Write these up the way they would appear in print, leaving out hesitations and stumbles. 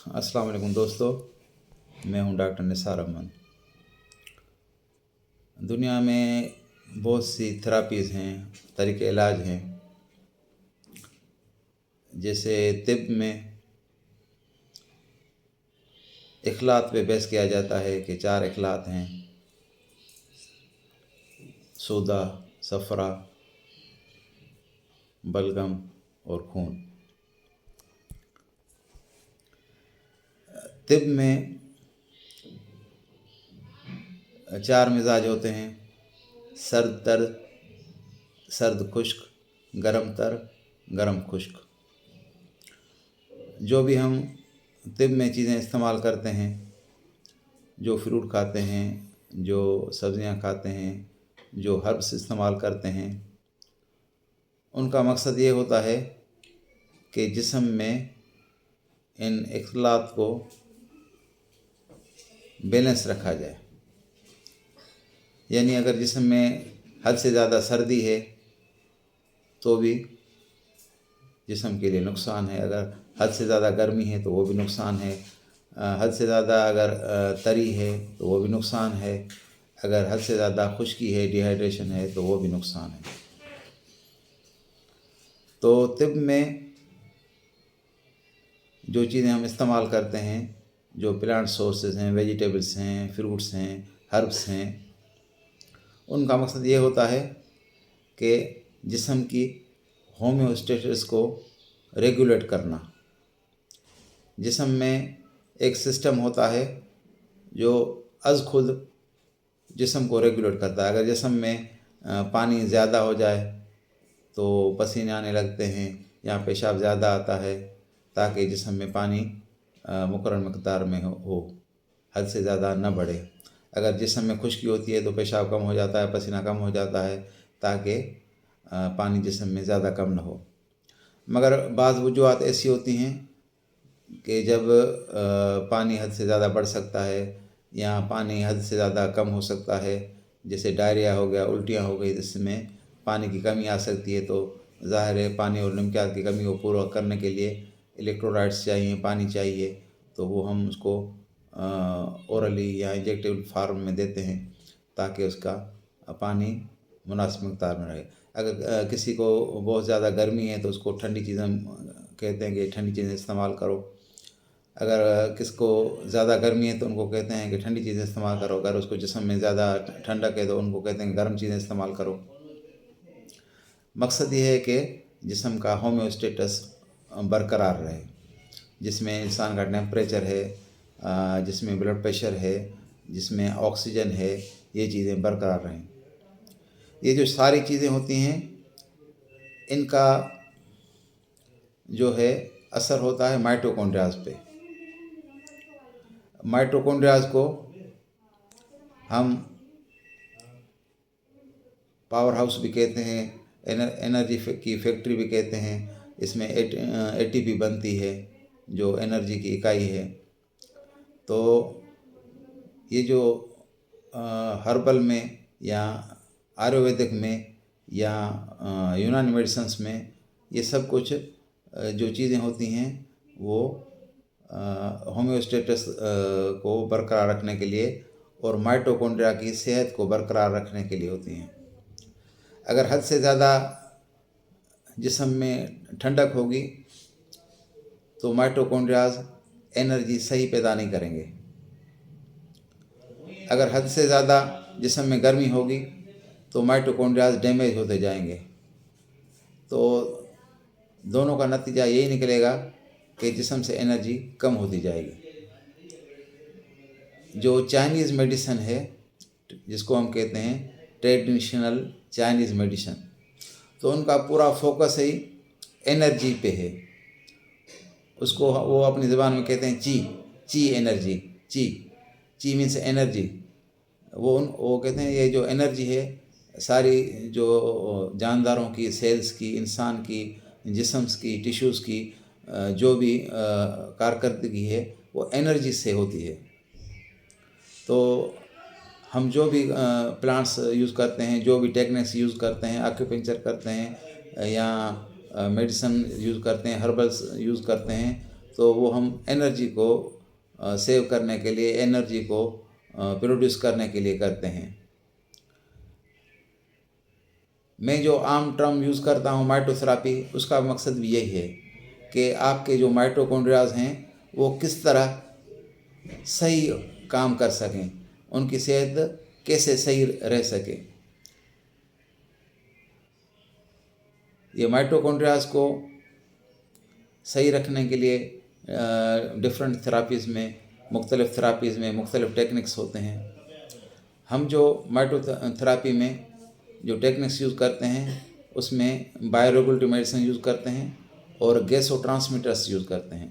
अस्सलाम वालेकुम दोस्तों, मैं हूं डॉक्टर निसार अमन। दुनिया में बहुत सी थेरापीज़ हैं, तरीके इलाज हैं। जैसे तिब में इखलात पे बहस किया जाता है कि 4 इखलात हैं: सोदा, सफ़रा, बलगम और खून। तिब में 4 मिजाज होते हैं: सर्द तर, सर्द खुश्क, गरम तर, गरम खुश्क। जो भी हम तिब में चीज़ें इस्तेमाल करते हैं, जो फ्रूट खाते हैं, जो सब्ज़ियां खाते हैं, जो हर्ब्स इस्तेमाल करते हैं, उनका मकसद ये होता है कि जिस्म में इन इख्तिलात को बैलेंस रखा जाए। यानी अगर जिस्म में हद से ज़्यादा सर्दी है तो भी जिस्म के लिए नुकसान है, अगर हद से ज़्यादा गर्मी है तो वो भी नुकसान है, हद से ज़्यादा अगर तरी है तो वो भी नुकसान है, अगर हद से ज़्यादा खुश्की है, डिहाइड्रेशन है तो वो भी नुकसान है। तो तिब में जो चीज़ें हम इस्तेमाल करते हैं, जो प्लांट सोर्सेज हैं, वेजिटेबल्स हैं, फ्रूट्स हैं, हर्ब्स हैं, उनका मकसद ये होता है कि जिस्म की होम्योस्टेसिस को रेगुलेट करना। जिस्म में एक सिस्टम होता है जो अज़ खुद जिस्म को रेगुलेट करता है। अगर जिस्म में पानी ज़्यादा हो जाए तो पसीने आने लगते हैं या पेशाब ज़्यादा आता है, ताकि जिस्म में पानी मुकर्रर मकदार में हो, हद से ज़्यादा न बढ़े। अगर जिस्म में खुश्की होती है तो पेशाब कम हो जाता है, पसीना कम हो जाता है, ताकि पानी जिस्म में ज़्यादा कम न हो। मगर बाज़ वजूहात ऐसी होती हैं कि जब पानी हद से ज़्यादा बढ़ सकता है या पानी हद से ज़्यादा कम हो सकता है, जैसे डायरिया हो गया, उल्टियाँ हो गई, जिसमें पानी की कमी आ सकती है, तो ज़ाहिर है पानी और नमकियात की कमी को पूरा करने के लिए इलेक्ट्रोलाइट्स चाहिए, पानी चाहिए। तो वो हम उसको ओरली या इंजेक्टेबल फार्म में देते हैं ताकि उसका पानी मुनासिब मकदार में रहे। अगर किसी को बहुत ज़्यादा गर्मी है तो उसको ठंडी चीज़ें कहते हैं कि ठंडी चीज़ें इस्तेमाल करो। अगर किसको ज़्यादा गर्मी है तो उनको कहते हैं कि ठंडी चीज़ें इस्तेमाल करो। अगर उसको जिस्म में ज़्यादा ठंडक है तो उनको कहते हैं कि गर्म चीज़ें इस्तेमाल करो। मकसद ये है कि जिस्म का होम्योस्टेटस बरकरार रहे, जिसमें इंसान का टेम्परेचर है, जिसमें ब्लड प्रेशर है, जिसमें ऑक्सीजन है, ये चीज़ें बरकरार रहें। ये जो सारी चीज़ें होती हैं, इनका जो है असर होता है माइटोकॉन्ड्रियाज पे। माइटोकॉन्ड्रियाज को हम पावर हाउस भी कहते हैं, एनर्जी की फैक्ट्री भी कहते हैं। इसमें एटीपी बनती है जो एनर्जी की इकाई है। तो ये जो हर्बल में या आयुर्वेदिक में या यूनानी मेडिसिन्स में ये सब कुछ जो चीज़ें होती हैं वो होम्योस्टेटस को बरकरार रखने के लिए और माइटोकॉन्ड्रिया की सेहत को बरकरार रखने के लिए होती हैं। अगर हद से ज़्यादा जिस्म में ठंडक होगी तो माइटोकॉन्ड्रियाज एनर्जी सही पैदा नहीं करेंगे। अगर हद से ज़्यादा जिस्म में गर्मी होगी तो माइटोकॉन्ड्रियाज डैमेज होते जाएंगे। तो दोनों का नतीजा यही निकलेगा कि जिस्म से एनर्जी कम होती जाएगी। जो चाइनीज़ मेडिसिन है, जिसको हम कहते हैं ट्रेडिशनल चाइनीज़ मेडिसिन, तो उनका पूरा फोकस ही एनर्जी पे है। उसको वो अपनी ज़बान में कहते हैं ची एनर्जी। ची मीन्स एनर्जी। वो कहते हैं ये जो एनर्जी है, सारी जो जानदारों की, सेल्स की, इंसान की, जिस्म्स की, टिश्यूज़ की जो भी कारकर्दगी है वो एनर्जी से होती है। तो हम जो भी प्लांट्स यूज़ करते हैं, जो भी टेक्निक्स यूज़ करते हैं, एक्यूपंक्चर करते हैं या मेडिसिन यूज़ करते हैं, हर्बल्स यूज़ करते हैं, تو وہ ہم انرجی کو سیو کرنے کے لیے، انرجی کو پروڈیوس کرنے کے لیے کرتے ہیں۔ میں جو عام ٹرم یوز کرتا ہوں مائٹوتھراپی، اس کا مقصد بھی یہی ہے کہ آپ کے جو مائٹوکونڈریاز ہیں وہ کس طرح صحیح کام کر سکیں، ان کی صحت کیسے صحیح رہ سکے۔ یہ مائٹوکونڈریاز کو صحیح رکھنے کے لیے ڈفرینٹ تھراپیز میں، مختلف تھراپیز میں مختلف ٹیکنکس ہوتے ہیں۔ ہم جو مائٹوتھراپی میں جو ٹیکنکس یوز کرتے ہیں اس میں بایو ریگولیٹری میڈیسن یوز کرتے ہیں اور گیسو ٹرانسمیٹرس یوز کرتے ہیں۔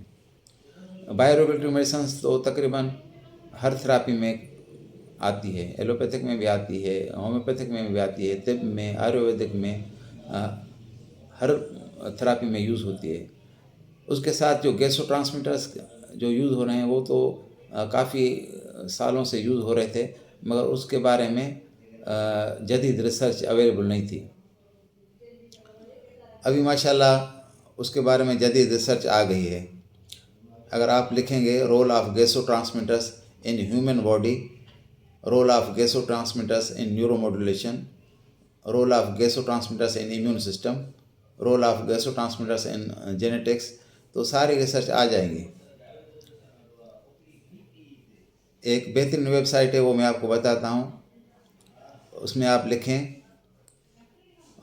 بایو ریگولیٹری میڈیسنس تو تقریباً ہر تھراپی میں آتی ہے، ایلوپیتھک میں بھی آتی ہے، ہومیوپیتھک میں بھی آتی ہے، طب میں، آیورویدک میں، ہر تھراپی میں یوز ہوتی ہے۔ اس کے ساتھ جو گیسو ٹرانسمیٹرس جو یوز ہو رہے ہیں وہ تو کافی سالوں سے یوز ہو رہے تھے، مگر اس کے بارے میں جدید ریسرچ اویلیبل نہیں تھی۔ ابھی ماشاءاللہ اس کے بارے میں جدید ریسرچ آ گئی ہے۔ اگر آپ لکھیں گے role of gasotransmitters in human body, role of gasotransmitters in neuromodulation, role of gasotransmitters in immune system, role of gasotransmitters in genetics, تو ساری ریسرچ آ جائیں گی۔ ایک بہترین ویب سائٹ ہے، وہ میں آپ کو بتاتا ہوں۔ اس میں آپ لکھیں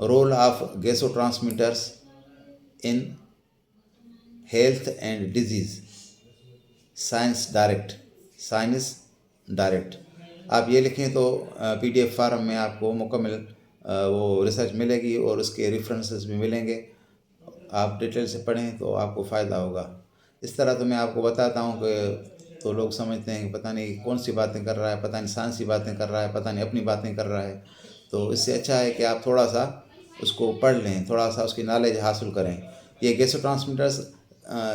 role of gasotransmitters in health and disease, ScienceDirect. آپ یہ لکھیں تو PDF فارم میں آپ کو مکمل وہ ریسرچ ملے گی اور اس کے ریفرنسز بھی ملیں گے۔ آپ ڈیٹیل سے پڑھیں تو آپ کو فائدہ ہوگا۔ اس طرح تو میں آپ کو بتاتا ہوں کہ تو لوگ سمجھتے ہیں کہ پتہ نہیں کون سی باتیں کر رہا ہے، پتہ نہیں سائنسی باتیں کر رہا ہے، پتہ نہیں اپنی باتیں کر رہا ہے۔ تو اس سے اچھا ہے کہ آپ تھوڑا سا اس کو پڑھ لیں، تھوڑا سا اس کی نالج حاصل کریں۔ یہ گیسو ٹرانسمیٹرس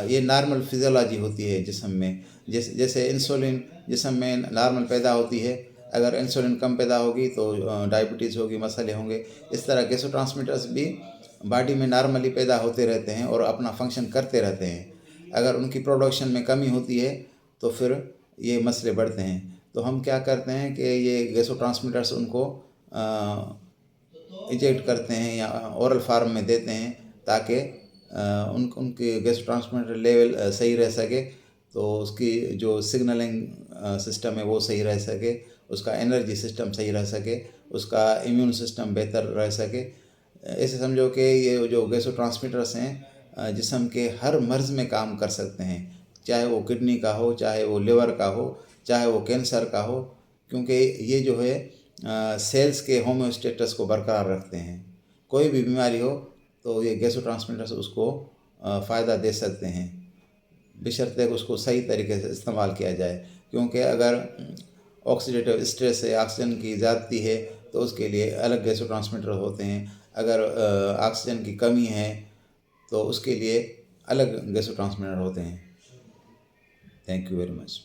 یہ نارمل فزیولوجی ہوتی ہے جسم میں، جیسے انسولین جسم میں نارمل پیدا ہوتی ہے، اگر انسولین کم پیدا ہوگی تو ڈائبٹیز ہوگی، مسئلے ہوں گے۔ اس طرح گیسو ٹرانسمیٹرس بھی باڈی میں نارملی پیدا ہوتے رہتے ہیں اور اپنا فنکشن کرتے رہتے ہیں۔ اگر ان کی پروڈکشن میں کمی ہوتی ہے تو پھر یہ مسئلے بڑھتے ہیں۔ تو ہم کیا کرتے ہیں کہ یہ گیسو ٹرانسمیٹرس ان کو انجیکٹ کرتے ہیں یا اورل فارم میں دیتے ہیں تاکہ ان کے گیسو ٹرانسمیٹر لیول صحیح رہ سکے، تو اس کی جو سگنلنگ سسٹم ہے وہ صحیح رہ سکے، اس کا انرجی سسٹم صحیح رہ سکے، اس کا امیون سسٹم بہتر رہ سکے۔ ایسے سمجھو کہ یہ جو گیسو ٹرانسمیٹرس ہیں جسم کے ہر مرض میں کام کر سکتے ہیں، چاہے وہ کڈنی کا ہو، چاہے وہ لیور کا ہو، چاہے وہ کینسر کا ہو، کیونکہ یہ جو ہے سیلز کے ہومیوسٹیٹس کو برقرار رکھتے ہیں۔ کوئی بھی بیماری ہو تو یہ گیسو ٹرانسمیٹرس اس کو فائدہ دے سکتے ہیں، بشرطیکہ اس کو صحیح طریقے سے استعمال کیا جائے، کیونکہ اگر آکسیڈیٹو اسٹریس ہے، آکسیجن کی زیادتی ہے تو اس کے لیے الگ گیسو ٹرانسمیٹر ہوتے ہیں، اگر آکسیجن کی کمی ہے تو اس کے لیے الگ گیسو ٹرانسمیٹر ہوتے ہیں۔ Thank you very much.